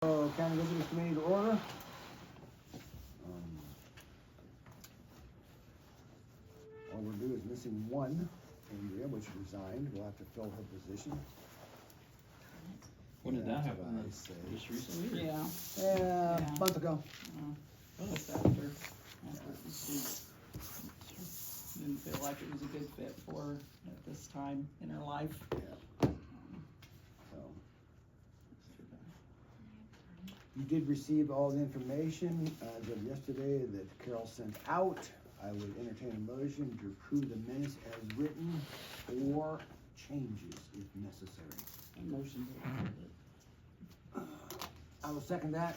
County Visitors Committee to order. All we're doing is missing one, Andrea, which resigned. We'll have to fill her position. When did that happen? Just recently? Or? Yeah, a month ago. Just after she didn't feel like it was a good fit for her at this time in her life. Yeah. So. You did receive all the information as of yesterday that Carol sent out. I would entertain a motion to approve the minutes as written or changes if necessary. A motion to approve it. I will second that.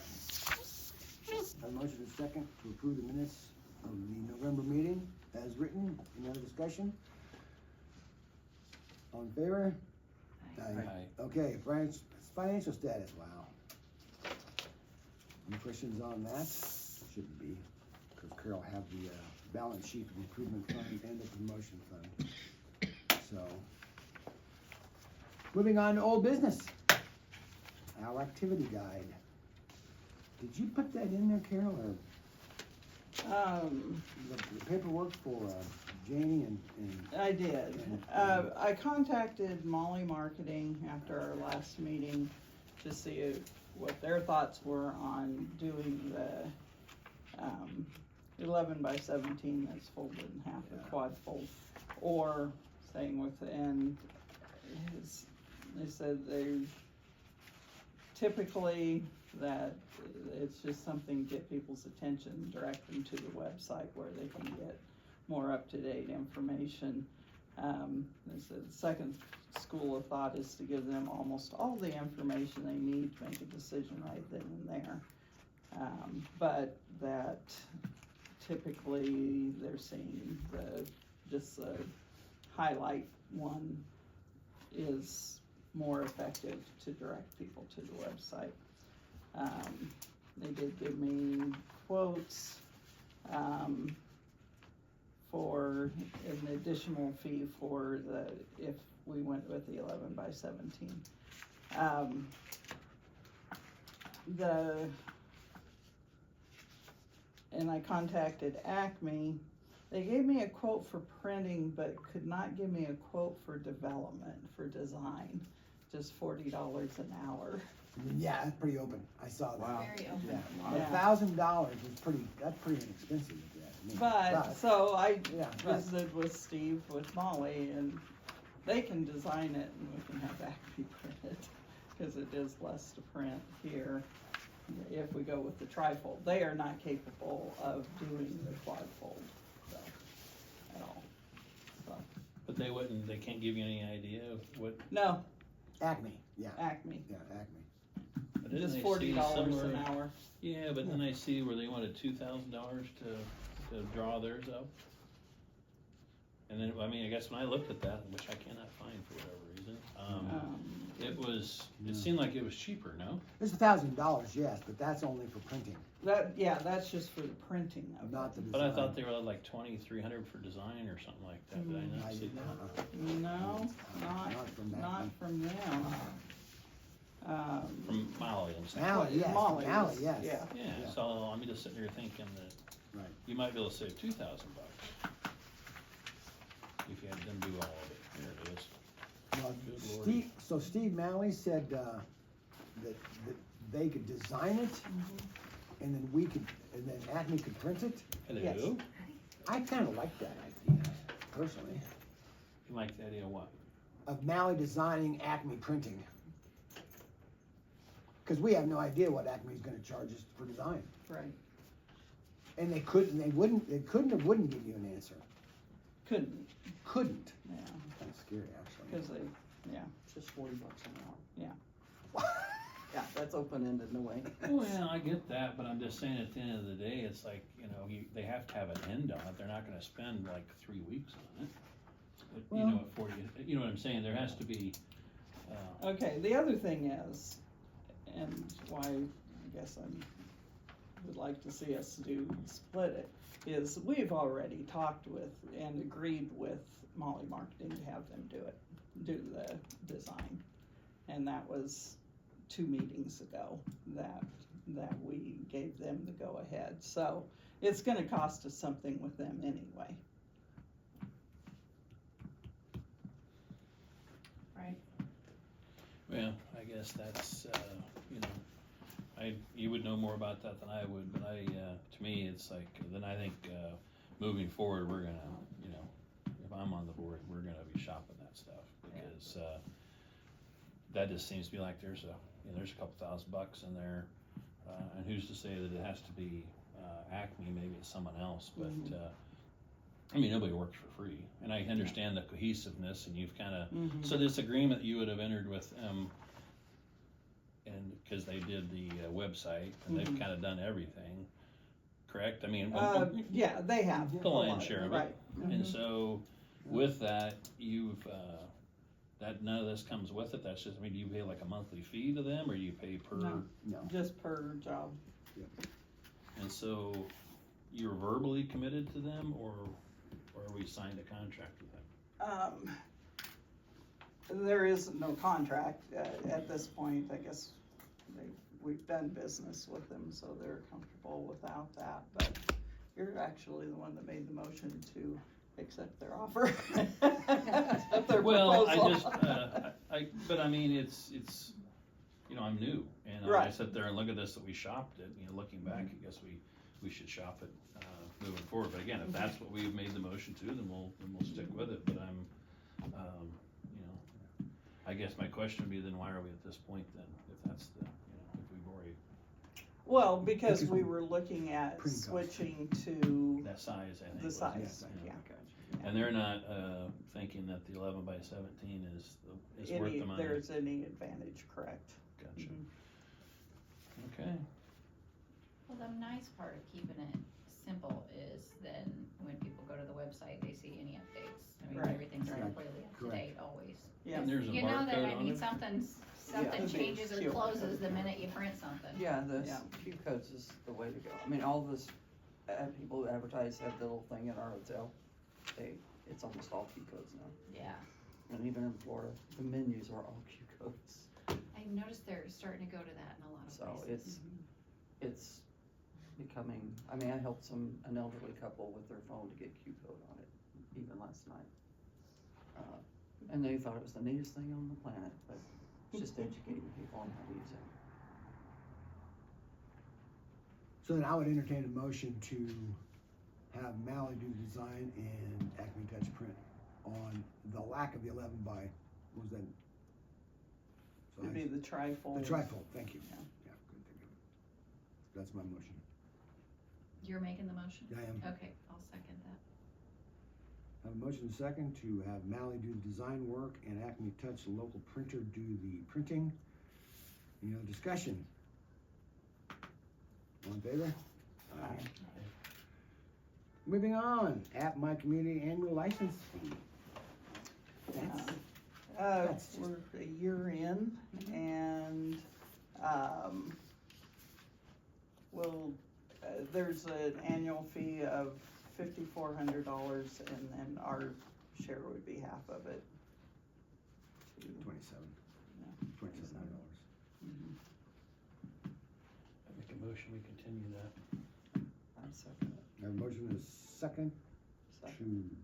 A motion is second to approve the minutes of the November meeting as written. Any other discussion? All in favor? Aye. Okay, financial status, wow. Any questions on that? Shouldn't be, because Carol have the balance sheet for the improvement fund and the promotion fund. So, moving on to old business. Our activity guide. Did you put that in there, Carol, or the paperwork for Janie and I did. I contacted Molly Marketing after our last meeting to see what their thoughts were on doing the 11 by 17 that's folded in half, the quad fold, or staying with the end. They said they typically that it's just something to get people's attention, direct them to the website where they can get more up-to-date information. They said the second school of thought is to give them almost all the information they need to make a decision right then and there. But that typically they're seeing just the highlight one is more effective to direct people to the website. They did give me quotes for an additional fee for if we went with the 11 by 17. And I contacted Acme. They gave me a quote for printing, but could not give me a quote for development, for design, just $40 an hour. Yeah, that's pretty open. I saw that. Wow. Very open. Yeah, $1,000 is that's pretty inexpensive. But so I visited with Steve, with Molly, and they can design it and we can have Acme print it, because it is less to print here if we go with the trifold. They are not capable of doing the quad fold at all. So. But they can't give you any idea of what? No. Acme, yeah. Acme. Yeah, Acme. But Just $40 an hour. Yeah, but then I see where they wanted $2,000 to draw theirs up. And then, I mean, I guess when I looked at that, which I cannot find for whatever reason, it seemed like it was cheaper, no? It's $1,000, yes, but that's only for printing. That's just for the printing of Not the design. But I thought they were like $2,300 for design or something like that. Did I not see that? No, not from them. From Molly and stuff. Mallet, yes. Molly, Mallet, yes. yeah. Yeah, so I'm just sitting here thinking that you might be able to save $2,000 if you had them do all of it. Here it is. Well, Steve Malley said that they could design it, and then Acme could print it. Hello? Yes. I kind of like that idea, personally. You like the idea of what? Of Malley designing, Acme printing. Because we have no idea what Acme is going to charge us for design. Right. And they couldn't or wouldn't give you an answer. Couldn't. Couldn't. Yeah. Kind of scary, actually. Because It's just $40 an hour. Yeah. Yeah, that's open-ended in a way. Well, I get that, but I'm just saying at the end of the day, it's like, they have to have an end on it. They're not gonna spend like 3 weeks on it. But, at 40, you know what I'm saying? There has to be, Okay, the other thing is, and why I guess I would like to see us split it, is we've already talked with and agreed with Molly Marketing to have them do the design. And that was 2 meetings ago that we gave them the go-ahead. So it's gonna cost us something with them anyway. Right. Well, I guess that's, you know, you would know more about that than I would, but to me, it's like, then I think, moving forward, we're gonna, you know, if I'm on the board, we're gonna be shopping that stuff, because, that just seems to be like there's a couple $1,000 in there, and who's to say that it has to be, Acme, maybe it's someone else, but, I mean, nobody works for free, and I understand the cohesiveness, and you've kinda, so this agreement you would have entered with them, and, cause they did the website, and they've kinda done everything, correct? I mean, Yeah, they have. the lion's share of it. Right. And so, with that, that none of this comes with it, that's just, I mean, do you pay like a monthly fee to them, or you pay per? No. No. Just per job. And so, you're verbally committed to them, or are we signed a contract with them? There is no contract at this point. I guess we've done business with them, so they're comfortable without that. But you're actually the one that made the motion to accept their offer. Accept their Well, proposal. but I mean, it's, you know, I'm new, and I Right. sit there and look at this, that we shopped it, you know, looking back, I guess we should shop it, moving forward, but again, if that's what we've made the motion to, then we'll stick with it, but I'm, you know, I guess my question would be, then why are we at this point then, if that's the, you know, if we've already, Well, because we were looking at Printing cost. switching to that size, I think. the was- size, yeah. yeah. And they're not, thinking that the 11 by 17 is worth the money. There's any advantage, correct? Gotcha. Mhm. Okay. Well, the nice part of keeping it simple is then when people go to the website, they see any updates. I mean, Right, everything's right. completely up to Correct. date always. Yeah. And there's a You know that, barcode I on mean, it? something Yeah. changes or QR closes the code. minute you print something. Yeah, the Yeah. Q codes is the way to go. I mean, all this, people who advertise have the little thing at our hotel. It's almost all Q codes now. Yeah. And even in Florida, the menus are all Q codes. I noticed they're starting to go to that in a lot of So places. it's becoming, I mean, I helped an elderly couple with their phone to get Q code on it, even last night. And they thought it was the neatest thing on the planet, but it's just educating people on how to use it. So then I would entertain a motion to have Mally do the design and Acme Touch print on the lack of the 11 by, what was that? It'd be size? the trifold. The trifold, thank you. Yeah. Yeah, couldn't think of it. That's my motion. You're making the motion? I am. Okay, I'll second that. Have a motion and a second to have Mally do the design work and Acme Touch, the local printer, do the printing. Any other discussion? All in favor? Aye. Moving on, App My Community annual license fee. That's, That's just- We're a year in and, there's an annual fee of $5,400 and then our share would be half of it. 27. Yeah. $2,700. I make a motion, we continue that. I second it. I have a motion and a second Second. to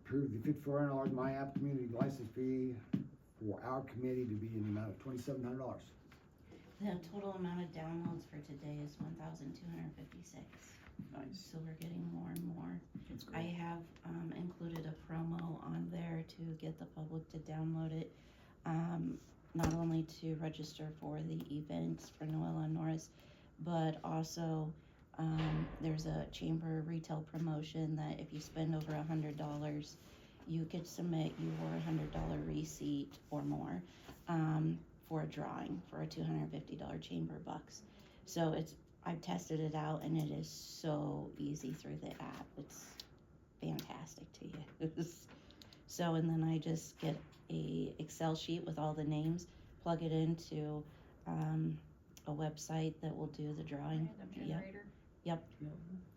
approve the $5,400 My App Community license fee for our committee to be in the amount of $2,700. The total amount of downloads for today is 1,256. Nice. So we're getting more and more. That's I great. have included a promo on there to get the public to download it. Not only to register for the events for Noella and Norris, but also there's a chamber retail promotion that if you spend over $100, you could submit your $100 receipt or more for a drawing for a $250 chamber bucks. So I've tested it out and it is so easy through the app. It's fantastic to use. So, and then I just get a Excel sheet with all the names, plug it into a website that will do the drawing. Random generator. Yep.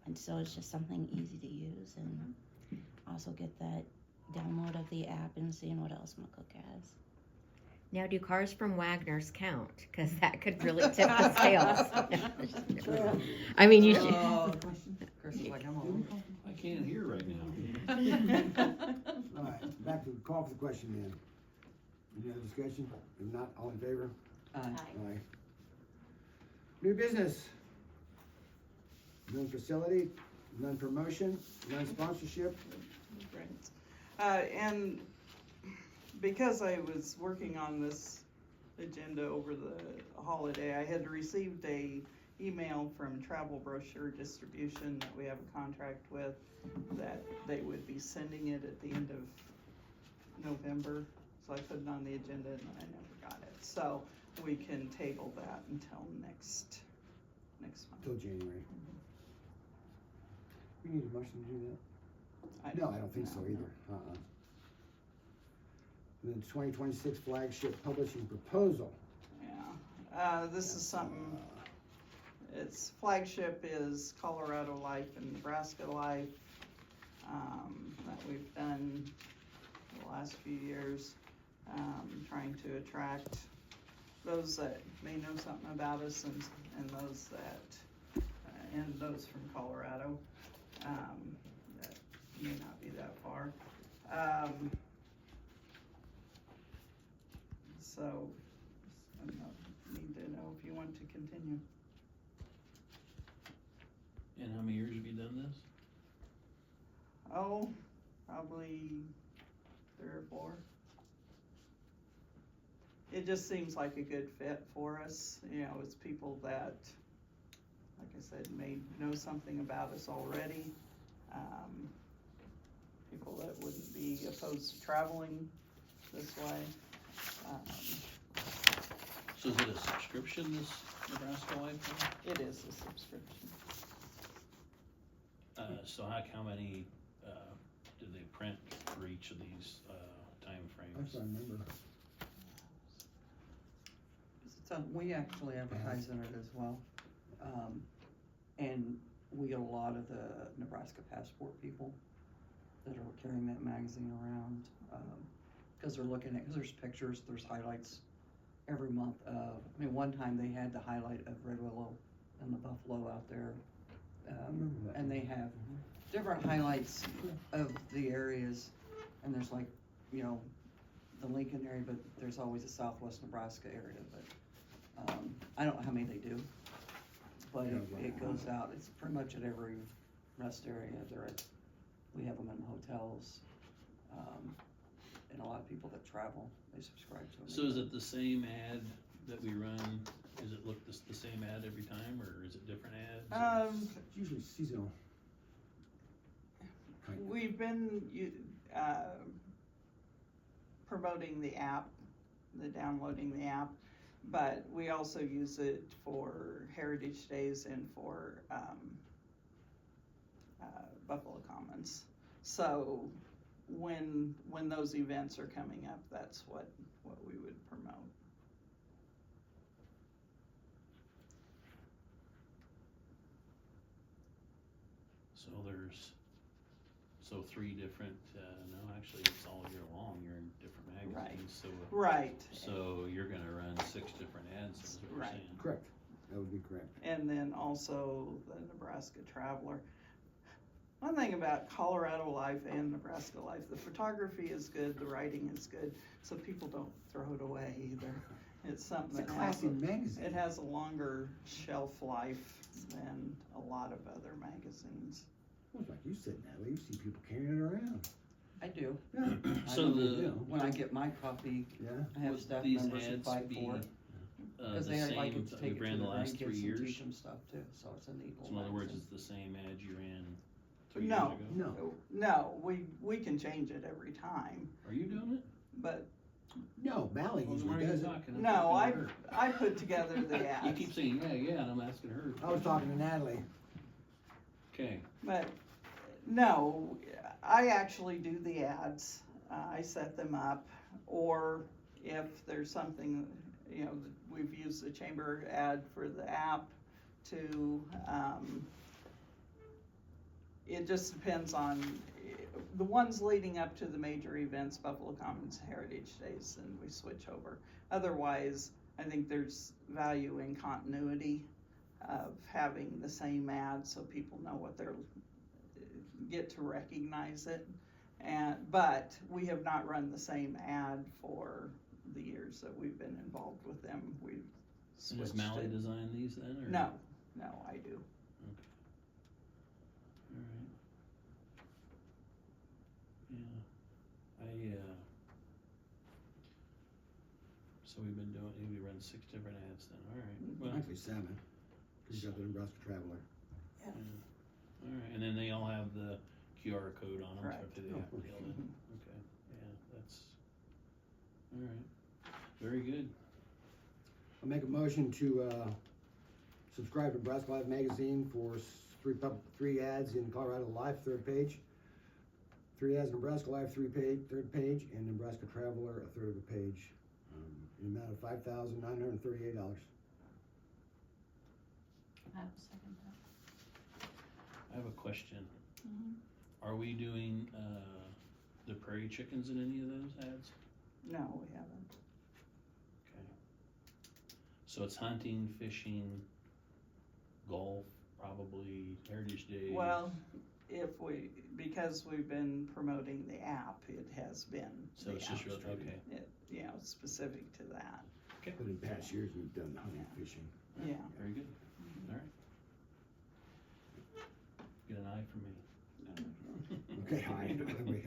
And so it's just something easy to use and also get that download of the app and seeing what else McCook has. Now, do cars from Wagner's count? Because that could really tip the scales. I mean, you should. Oh, Chris is like, I'm all. I can't hear right now. All right, back to call for the question then. Any other discussion? If not, all in favor? Aye. Aye. New business. None facility, none promotion, none sponsorship. And because I was working on this agenda over the holiday, I had received a email from Travel Brochure Distribution that we have a contract with, that they would be sending it at the end of November. So I put it on the agenda and I never got it. So we can table that until next month. Till January. We need a motion to do that? No, I don't think so either. Then 2026 flagship publishing proposal. Yeah, this is something, its flagship is Colorado Life and Nebraska Life, that we've done the last few years, trying to attract those that may know something about us and those that, and those from Colorado, that may not be that far. So, I need to know if you want to continue. And how many years have you done this? Oh, probably 3 or 4. It just seems like a good fit for us. You know, it's people that, like I said, may know something about us already. People that wouldn't be opposed to traveling this way. So is it a subscription, this Nebraska Life thing? It is a subscription. So how many, do they print for each of these, time I frames? can't remember. So we actually advertise in it as well. And we get a lot of the Nebraska passport people that are carrying that magazine around, cause they're looking at, cause there's pictures, there's highlights every month of, I mean, one time they had the highlight of Red Willow and the buffalo out there. And they have different highlights of the areas, and there's like, you know, the Lincoln area, but there's always a Southwest Nebraska area, but, I don't know how many they do. But it goes out, it's pretty much at every rest area, we have them in hotels, and a lot of people that travel, they subscribe to them. So is it the same ad that we run? Does it look the same ad every time, or is it different ads? It's usually seasonal. Kind of. We've been promoting the app, downloading the app, but we also use it for Heritage Days and for Buffalo Commons. So when those events are coming up, that's what we would promote. So 3 different, no, actually it's all year long, you're in different magazines, Right. so you're gonna run 6 different ads, is what you're Right. saying? Correct. That would be correct. And then also the Nebraska Traveler. One thing about Colorado Life and Nebraska Life, the photography is good, the writing is good, so people don't throw it away either. It's something It's a that has classy magazine. it has a longer shelf life than a lot of other magazines. Well, it's like you said, Natalie, you see people carrying it around. I do. Yeah. So I know the- you do. When I get my copy, Yeah. I have Would staff these members who ads fight be, for it. the Cause they like same it to that take we it to ran the the last 3 grandkids and years? teach them stuff too, so it's a neat So little in other words, magazine. it's the same ad you ran 3 years No, ago? no, we can change it every time, Are you doing it? but No, Mally Well, then usually why are you does it. talking? I'm no, talking to her. I put together the ads. You keep saying, yeah, and I'm asking her. I was talking to Natalie. Okay, But no, I actually do the ads. I set them up, or if there's something, you know, we've used the chamber ad for the app to it just depends on, the ones leading up to the major events, Buffalo Commons Heritage Days, and we switch over. Otherwise, I think there's value in continuity of having the same ad so people know what they're, get to recognize it. But we have not run the same ad for the years that we've been involved with them. We've And does switched Mally it. design these then, or? No, I do. Alright. Yeah, so we've been doing, we run 6 different ads then, alright, well, Actually 7, cause you got the Nebraska Traveler. alright, and then they all have the QR code on them, so Correct. if they have to be able to, okay, yeah, that's, alright, very good. I'll make a motion to, subscribe to Nebraska Live magazine for 3 ads in Colorado Life, 3rd page. 3 ads in Nebraska Life, 3rd page, and Nebraska Traveler, a 3rd of a page. In the amount of $5,938. I will second that. I have a question. Mhm. Are we doing, the prairie chickens in any of those ads? No, we haven't. Okay. So it's hunting, fishing, golf, probably Heritage Day. Well, because we've been promoting the app, it has been. So it's the just app. really, okay, You know, specific to that, But in past years, we've done hunting, fishing. yeah. very good, alright. Get an eye from me. Okay, high, way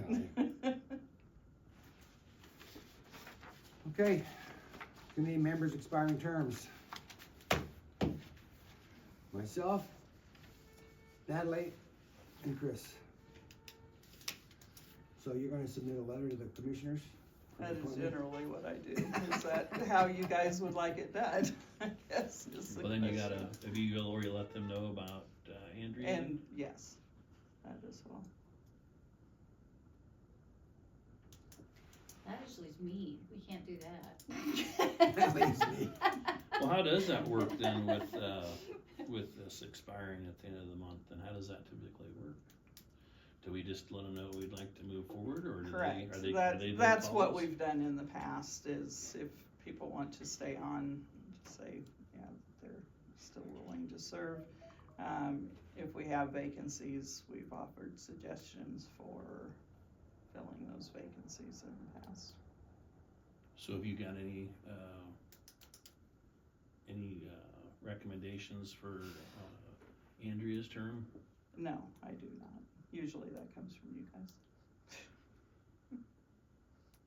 high. Okay, committee members' expiring terms. Myself, Natalie, and Chris. So you're gonna submit a letter to the commissioners? for That is appointment? generally what I do. Is that how you guys would like it done? I guess is the Well, then you question. gotta, have you already let them know about, Andrea? And yes, that as well. That usually is me, we can't do that. That leaves me. Well, how does that work then with this expiring at the end of the month, and how does that typically work? Do we just let them know we'd like to move forward, or do Correct. they, That's call what us? we've done in the past, is if people want to stay on, just say, yeah, they're still willing to serve. If we have vacancies, we've offered suggestions for filling those vacancies in the past. So have you got any recommendations for, Andrea's term? No, I do not. Usually that comes from you guys.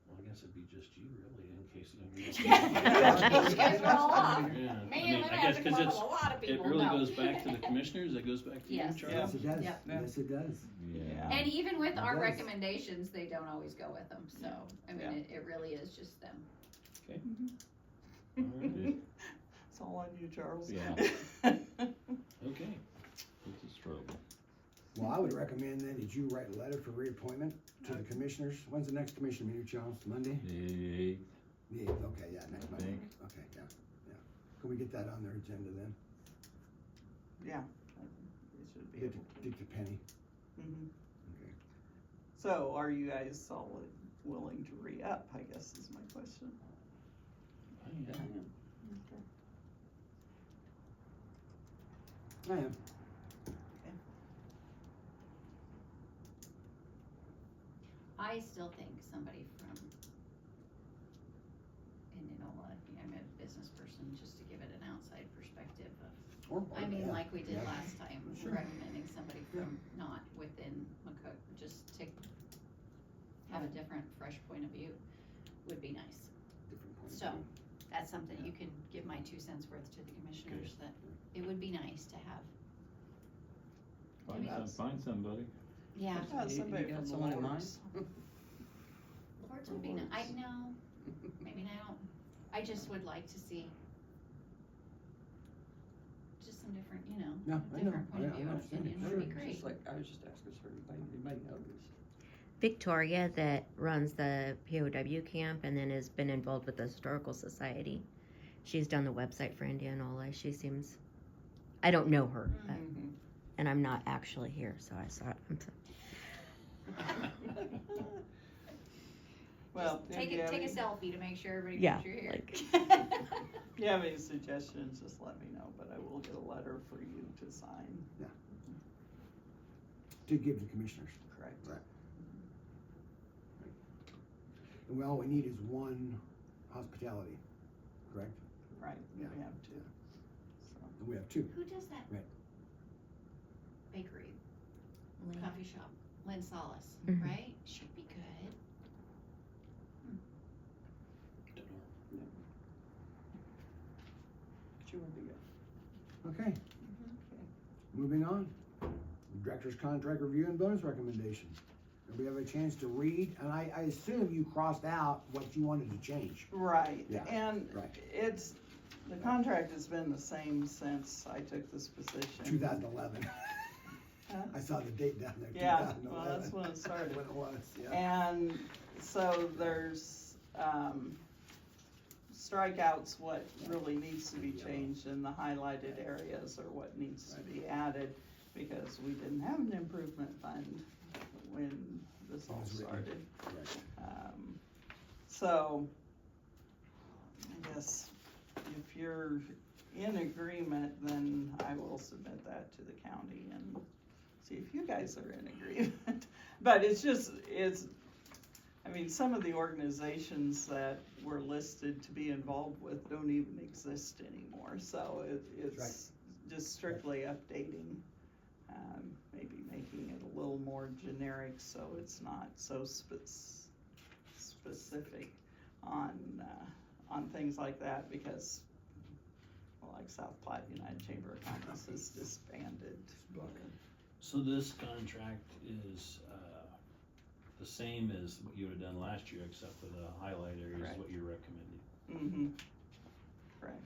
Well, I guess it'd be just you really, in case you You guys are all off. Yeah, Man, I mean, that I has guess to 'cause come up it's, with a lot of it people, really no. goes back to the commissioners, it goes back to you, Yes. Charles? Yes, it does. Yep. Yes, it does. Yeah. And even with It our does. recommendations, they don't always go with them, so, I Yeah. mean, it really is just them. Alright, It's all on you, Charles. Yeah. okay. It's a struggle. Well, I would recommend then that you write a letter for reappointment to the commissioners. When's the next commission meeting, Charles? Monday? The The 8th, okay, yeah, next Monday. think. Okay, yeah. Can we get that on their agenda then? Yeah, it should be Get able to, to. get to Penny. Mhm. Okay. So are you guys all willing to re-up, I guess is my question. I am. I still think somebody from Indianola, I'm a business person, just to give it an outside perspective of, I mean, Yeah, like we did yeah. last time, Sure. recommending somebody from not within McCook, just to have a different, fresh point of view would be nice. Different point of So, view. that's something you can give my 2 cents worth to the commissioners, that it would be nice to have. Find somebody. Yeah, Yeah, You- somebody you got from the someone in mind? Lords. Lords would be nice, I know, maybe I don't, I just would like to see just some different, you know, No, I know. different point of I view and understand. opinion, Sure. would be great. Just like, I was just asking, so everybody knows. Victoria, that runs the POW camp and then has been involved with the Historical Society. She's done the website for Indianola. She seems, I don't know her, but Mhm. and I'm not actually here, so I saw it. Well, Just take a selfie to make sure everybody Yeah, knows you're here. like- If you have any suggestions, just let me know, but I will get a letter for you to sign. To give the commissioners. Correct. Right. And all we need is one hospitality, correct? Right, we Yeah. have to. So, And we have two. Who does that? Right. Bakery, Lynn. coffee shop, Lynn Solace, Mhm. right? Should be good. Don't know. she will be good. Okay. Moving on. Director's contract review and bonus recommendation. And we have a chance to read, and I assume you crossed out what you wanted to change. Right, Yeah, and right. the contract has been the same since I took this position. 2011. Huh? I saw the date down there, Yeah, 2011. well, that's when it started. When it was, yeah. And so there's, strikeouts, what really needs to be changed, and the highlighted areas are what needs to be added, because we didn't have an improvement fund when this all It was written. started. Right. So, I guess if you're in agreement, then I will submit that to the county and see if you guys are in agreement. But I mean, some of the organizations that were listed to be involved with don't even exist anymore, so it's just strictly updating. Maybe making it a little more generic, so it's not so specific on things like that, because, well, like South Platte United Chamber of Commerce is disbanded. So this contract is, the same as what you would have done last year, except for the highlight areas, Correct. is what you're recommending. Mm-hmm, correct.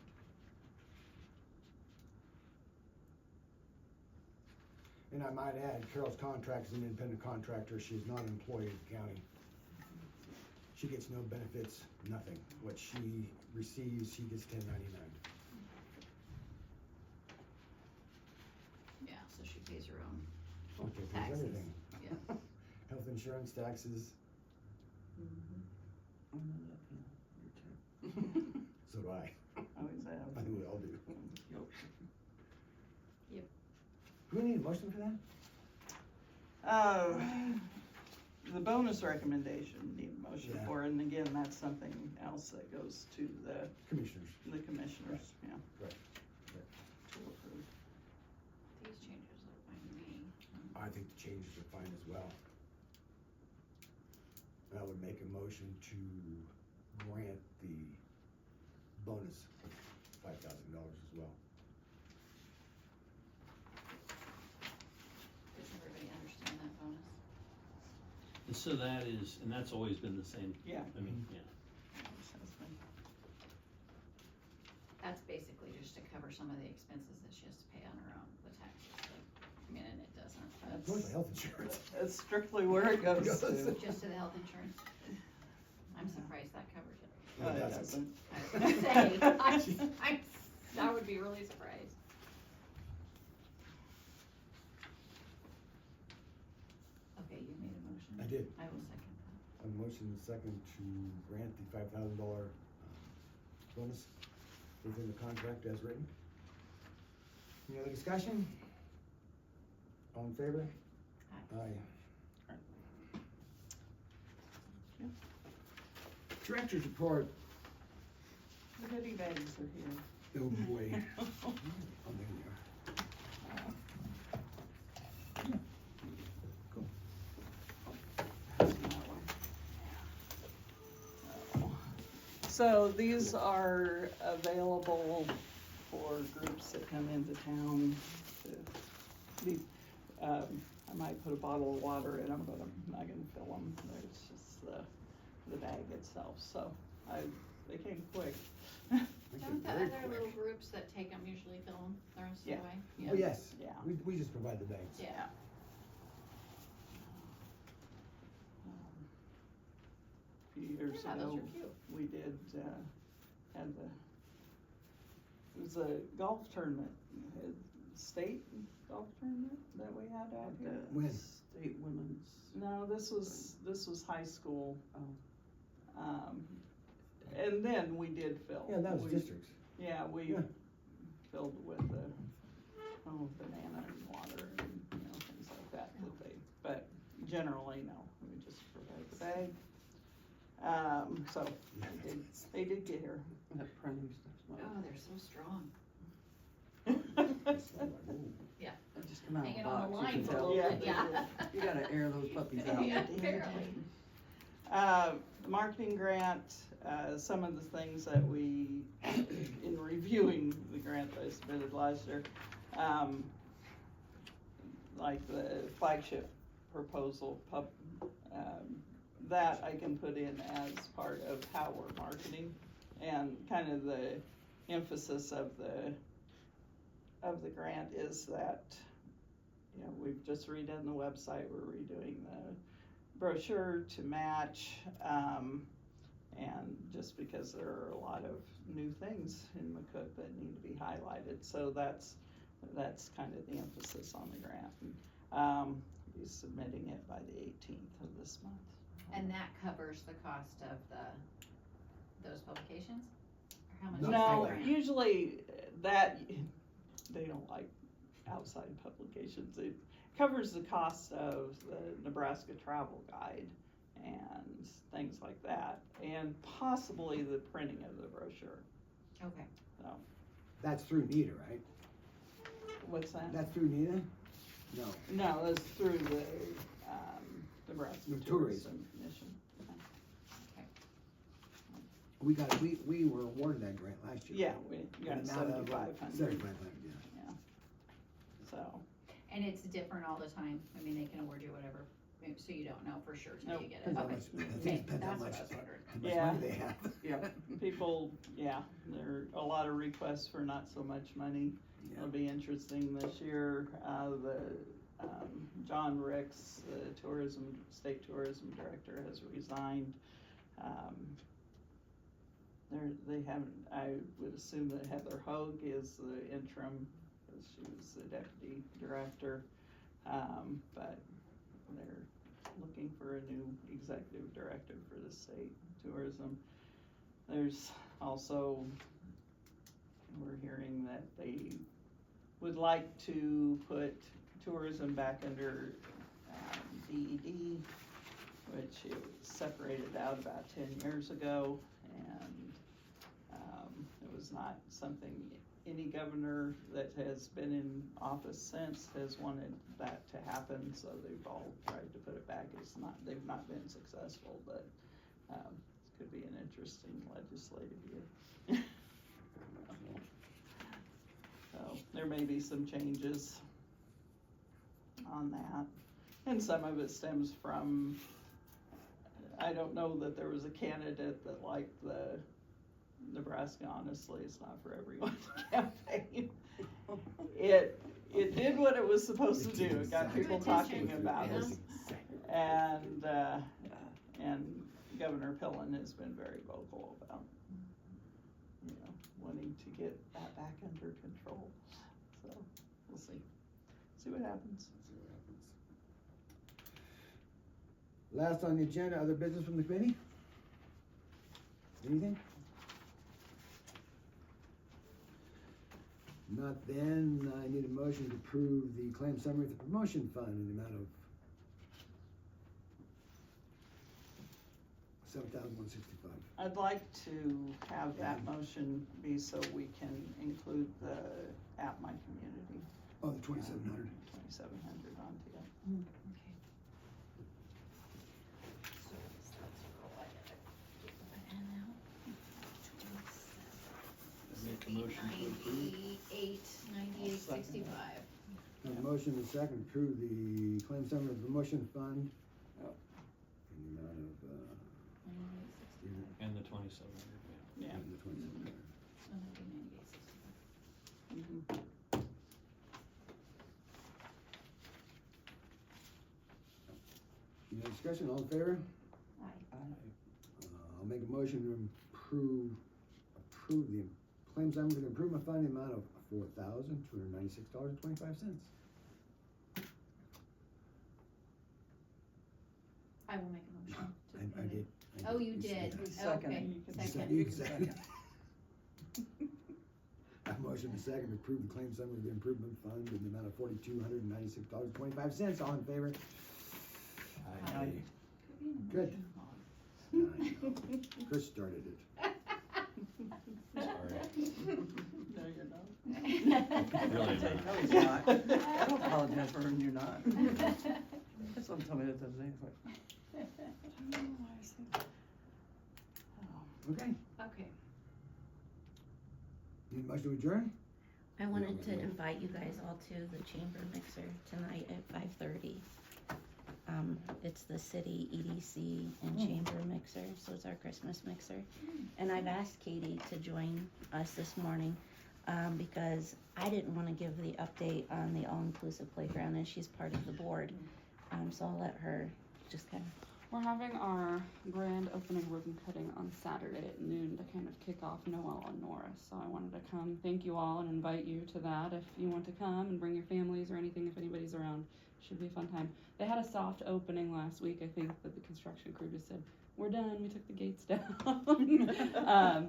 And I might add, Carol's contract is an independent contractor. She's not an employee of the county. She gets no benefits, nothing. What she receives, she gets 1099. Yeah, so she pays her own. Okay, there's Taxes. everything. Yeah. Health insurance, taxes, so do I. Always have. I think we all do. Yep. Do we need a motion for that? The bonus recommendation need a motion Yeah. for, and again, that's something else that goes to the Commissioners. commissioners, yeah. Right. To approve. These changes look fine to me. I think the changes are fine as well. I would make a motion to grant the bonus of $5,000 as well. Does everybody understand that bonus? And so that is, and that's always been the same. Yeah. I mean, yeah. That's basically just to cover some of the expenses that she has to pay on her own, the taxes, so, I mean, and it doesn't, It's only for health insurance. That's strictly where it goes to. just to the health insurance. I'm surprised that covers it. No, it doesn't. I was gonna say, I would be really surprised. Okay, you made a motion? I did. I will second that. A motion and second to grant the $5,000 bonus within the contract as written. Any other discussion? All in favor? Aye. Director's report. The goodie bags are here. Oh, boy. Oh, there you are. So these are available for groups that come into town to be, I might put a bottle of water in them, but I'm not gonna fill them. There's just the bag itself, so they came quick. Don't the Very other quick. little groups that take them usually fill them the rest of the Yeah. way? Oh, yes. Yeah. We just provide the bags. Yeah. A few years Yeah, those ago, are cute. we did, had it was a golf tournament. state golf tournament that we had out here. When? State women's. No, this was high school. And then we did fill. Yeah, that was We- districts. Yeah, we Yeah. filled with the, banana and water and, things like that but generally, no, we just provide the bag. So, they did get here. That printing stuff's not. Oh, they're so strong. They just come out of Hanging the on the box, you line can for a tell. little bit, Yeah. yeah. You gotta air those puppies out. Yeah, apparently. Marketing grant, some of the things that we, in reviewing the grant that I submitted last year, like the flagship proposal, that I can put in as part of how we're marketing, and kind of the emphasis of the grant is that, we've just redone the website, we're redoing the brochure to match, and just because there are a lot of new things in McCook that need to be highlighted, so that's kind of the emphasis on the grant. Be submitting it by the 18th of this month. And that covers the cost of those publications? Or how much is No, that No, grant? usually they don't like outside publications. It covers the cost of the Nebraska travel guide and things like that, and possibly the printing of the brochure. Okay. That's through NETA, right? What's that? That's through NETA? No. No, that's through the Nebraska The Tourism Commission. We were awarded that grant last year. Yeah, we got An amount of, 7,500. 7,500, yeah. So, And it's different all the time? I mean, they can award you whatever, so you don't know for sure till Nope. you get it? Depends how Okay. much, I think Okay, it depends how that's what much, I was wondering. how much Yeah. money they have. Yeah. people, there are a lot of requests for not so much money. Yeah. It'll be interesting this year. John Ricks, the state tourism director, has resigned. They haven't, I would assume that Heather Hogue is the interim, because she was the deputy director. But they're looking for a new executive director for the state tourism. There's also, we're hearing that they would like to put tourism back under DED, which it was separated out about 10 years ago, and it was not something any governor that has been in office since has wanted that to happen, so they've all tried to put it back. They've not been successful, but this could be an interesting legislative year. So there may be some changes on that, and some of it stems from, I don't know that there was a candidate that liked the Nebraska, honestly, it's not for everyone campaign. It did what it was supposed to do, it got people talking about it. And Governor Pillen has been very vocal about, wanting to get that back under control. So, we'll see what happens. Last on the agenda, other business from the committee? Anything? Not then, I need a motion to approve the claim summary of the promotion fund in the amount of $7,165. I'd like to have that motion be so we can include the At My Community, Oh, the 2,700. 2,700 onto it. Okay. Make a motion to approve. 98, 65. A motion and a second to approve the claim summary of the promotion fund. Yep. In the amount of, And the 2,700, Yeah. the 2,700. So that'd be 98, 65. Mhm. Any other discussion, all in favor? I'll make a motion to approve the claim summary for the improvement fund in the amount of $4,296.25. I will make a motion. to I pay. did. Oh, you said did, that. Second. okay, You can second. You can second. I motion to second to approve the claim summary of the improvement fund in the amount of $4,296.25. All in favor? Aye. Good. Aye. Chris started it. Sorry. No, you're not. Really not. No, he's not. I don't apologize for him, you're not. That's what told me that the other day, it's like, I don't know why I said that. Okay. Okay. Need a motion to adjourn? I wanted to invite you guys all to the chamber mixer tonight at 5:30. It's the city EDC and chamber mixer, so it's our Christmas mixer. And I've asked Katie to join us this morning, because I didn't wanna give the update on the all-inclusive playground, and she's part of the board. So I'll let her just kinda. We're having our grand opening ribbon cutting on Saturday at noon to kind of kick off Noel on Norris. So I wanted to come thank you all and invite you to that if you want to come and bring your families or anything if anybody's around. Should be a fun time. They had a soft opening last week. I think that the construction crew just said, we're done, we took the gates down.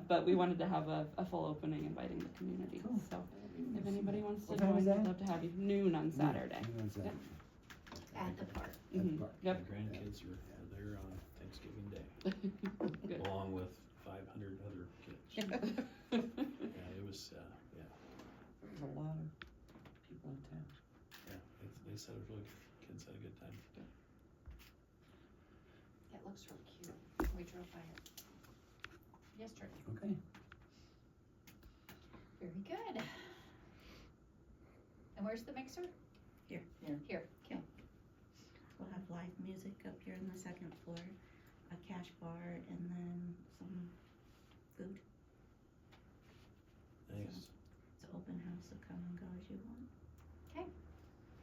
But we wanted to have a full opening inviting the community. Cool. So if anybody wants to What time is join, that? we'd love to have you. Noon on Saturday. Noon on Saturday. At the park. At the Mhm. park. Yep. My grandkids are there on Thanksgiving Day, Good. along with 500 other kids. Yeah, it was, yeah, There's a lot of people in town. yeah, they said it was really good. Kids had a good time. It looks real cute. We drove by it yesterday. Okay. Very good. And where's the mixer? Here. Here. Here, okay. We'll have live music up here on the second floor, a cash bar, and then some food. Nice. It's an open house, so come and go as you want.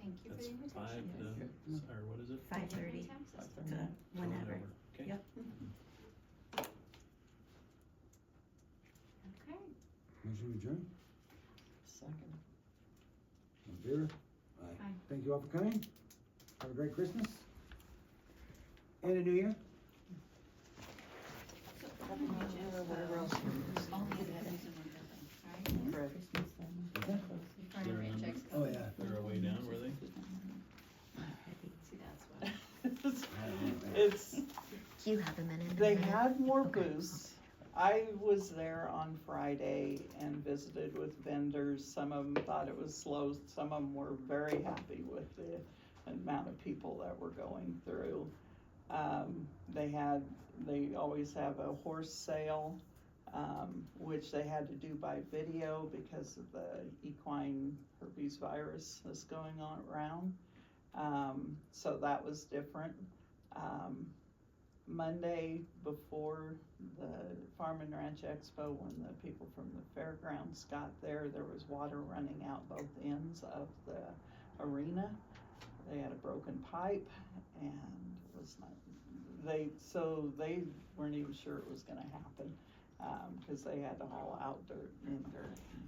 Thank you for That's the 5 invitation. to, or what is it? 5:30 Taxes. to whenever. Whatever. Okay. Yep. Okay. Motion to adjourn? Second. All in favor? Aye. Thank you all for coming. Have a great Christmas. And a new year. Whatever else. Only the others in one building, alright? Fred. Christmas then. Trying to read checks. Oh, yeah. They're way down, were they? See, that's what. It's, Do you have them in? they had more booths. I was there on Friday and visited with vendors. Some of them thought it was slow. Some of them were very happy with the amount of people that were going through. They always have a horse sale, which they had to do by video because of the equine herpes virus that's going on around. So that was different. Monday before the Farm and Ranch Expo, when the people from the fairgrounds got there, there was water running out both ends of the arena. They had a broken pipe and it was not, they weren't even sure it was gonna happen, cause they had to haul out dirt and dirt and,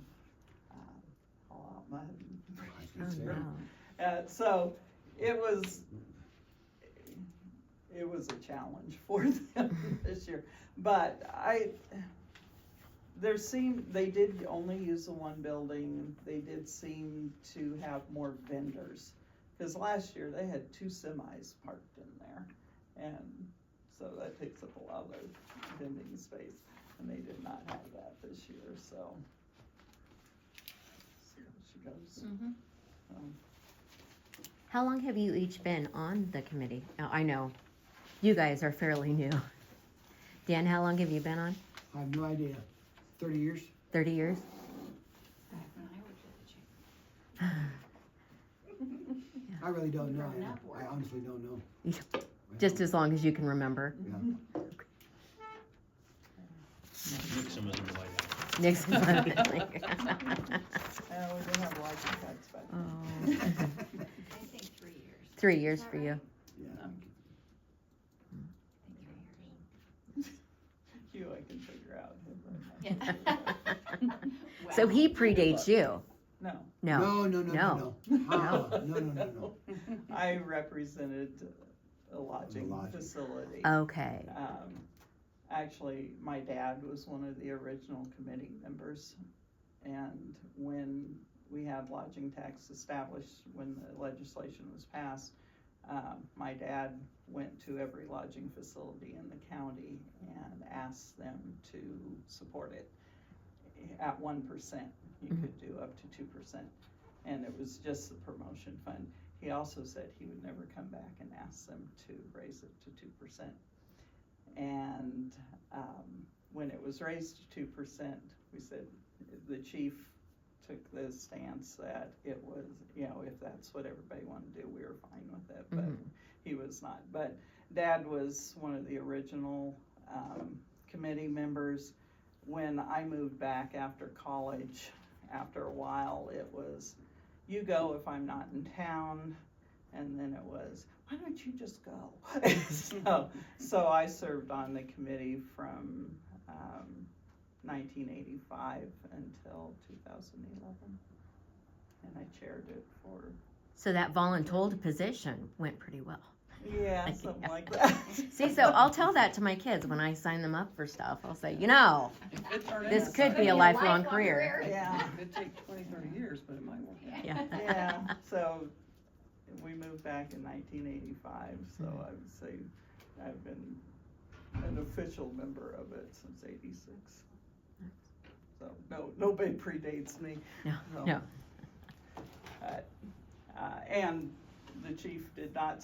haul out mud. Oh, no. So it was a challenge for them this year, but they did only use the one building. They did seem to have more vendors, cause last year they had 2 semis parked in there, and so that takes up a lot of their vending space, and they did not have that this year, so. See how she goes. Mm-hmm. How long have you each been on the committee? Now, I know you guys are fairly new. Dan, how long have you been on? I have no idea. 30 years? 30 years? Back when I worked at the chamber. I really don't know. Grown up I honestly don't know. Just as long as you can remember. Yeah. Nixon was in the White House. Nixon. We do have license tags back then. Oh. I think 3 years. 3 years for you. Yeah. I think 3 years. You, I can figure out him right now. Yeah. So he predates you. No, No. No. How? No. I represented a lodging The lodging. facility. Okay. Actually, my dad was one of the original committee members, and when we had lodging tax established, when the legislation was passed, my dad went to every lodging facility in the county and asked them to support it at 1%. You could do up to 2%, and it was just the promotion fund. He also said he would never come back and ask them to raise it to 2%. And when it was raised to 2%, we said, the chief took the stance that it was, if that's what everybody wanted to do, we were fine with it, but he was not. But Dad was one of the original committee members. When I moved back after college, after a while, it was, you go if I'm not in town, and then it was, why don't you just go? So I served on the committee from 1985 until 2011, and I chaired it for. So that voluntold position went pretty well. Yeah, something like that. See, so I'll tell that to my kids when I sign them up for stuff. I'll say, this could be a lifelong career. Yeah. It could take 20, 30 years, but it might work out. Yeah. Yeah, so we moved back in 1985, so I would say I've been an official member of it since '86. So nobody predates me. No, So, no. And the chief did not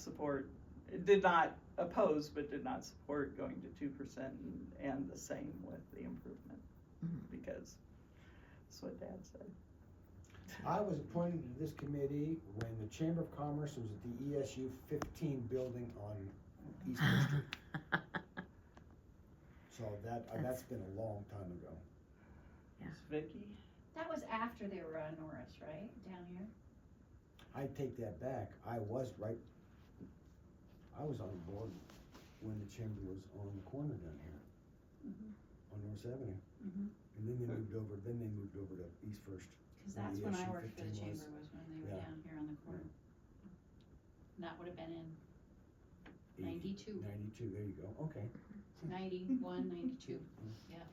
oppose, but did not support going to 2%, and the same with the improvement, because that's what Dad said. I was appointed to this committee when the Chamber of Commerce was at the ESU 15 building on East First Street. So that's been a long time ago. Yeah. Vicky? That was after they were on Norris, right, down here? I take that back. I was on the board when the chamber was on the corner down here, on North Avenue. And then they moved over to East First. Cause that's when I ESU worked for the 15 chamber, was when they were Yeah. down here on the corner. And that would have been in 92. 92, there you go, okay. 91, 92, yeah.